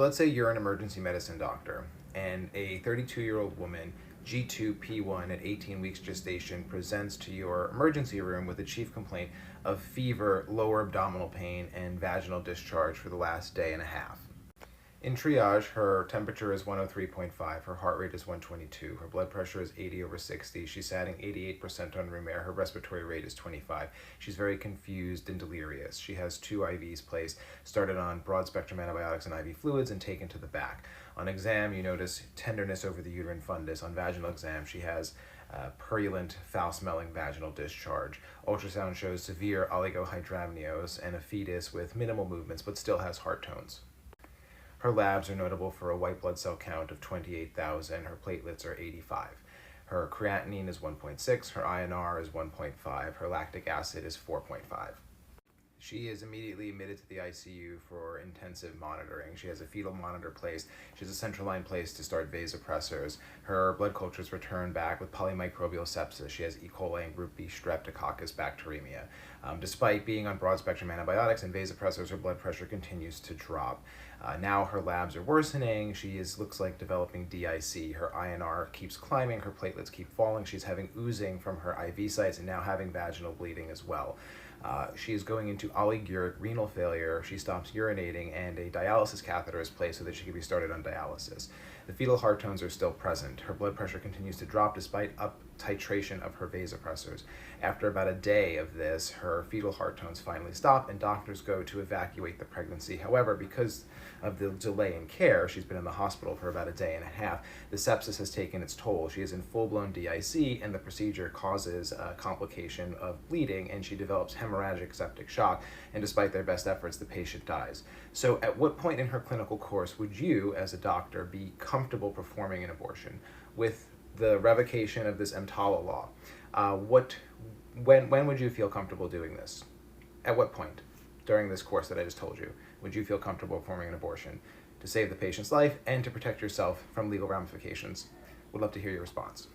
let's say you're an emergency medicine doctor and a 32-year-old woman, G2P1 at 18 weeks gestation, presents to your emergency room with a chief complaint of fever, lower abdominal pain, and vaginal discharge for the last day and a half. In triage, her temperature is 103.5, her heart rate is 122, her blood pressure is 80/60, she's satting 88% on room air, her respiratory rate is 25. She's very confused and delirious. She has 2 IVs placed, started on broad-spectrum antibiotics and IV fluids, and taken to the back. On exam, you notice tenderness over the uterine fundus. On vaginal exam, she has purulent, foul-smelling vaginal discharge. Ultrasound shows severe oligohydramnios and a fetus with minimal movements but still has heart tones. Her labs are notable for a white blood cell count of 28,000. Her platelets are 85. Her creatinine is 1.6. Her INR is 1.5. Her lactic acid is 4.5. She is immediately admitted to the ICU for intensive monitoring. She has a fetal monitor placed. She has a central line placed to start vasopressors. Her blood cultures return back with polymicrobial sepsis. She has E. coli and group B streptococcus bacteremia. Despite being on broad-spectrum antibiotics and vasopressors, her blood pressure continues to drop. Now her labs are worsening. She looks like developing DIC. Her INR keeps climbing. Her platelets keep falling. She's having oozing from her IV sites and now having vaginal bleeding as well. She is going into oliguric renal failure. She stops urinating, and a dialysis catheter is placed so that she can be started on dialysis. The fetal heart tones are still present. Her blood pressure continues to drop despite up titration of her vasopressors. After about a day of this, her fetal heart tones finally stop, and doctors go to evacuate the pregnancy. However, because of the delay in care, she's been in the hospital for about a day and a half. The sepsis has taken its toll. She is in full-blown DIC, and the procedure causes a complication of bleeding, and she develops hemorrhagic septic shock, and despite their best efforts, the patient dies. So at what point in her clinical course would you, as a doctor, be comfortable performing an abortion? With the revocation of this EMTALA law, when would you feel comfortable doing this? At what point during this course that I just told you would you feel comfortable performing an abortion to save the patient's life and to protect yourself from legal ramifications? Would love to hear your response.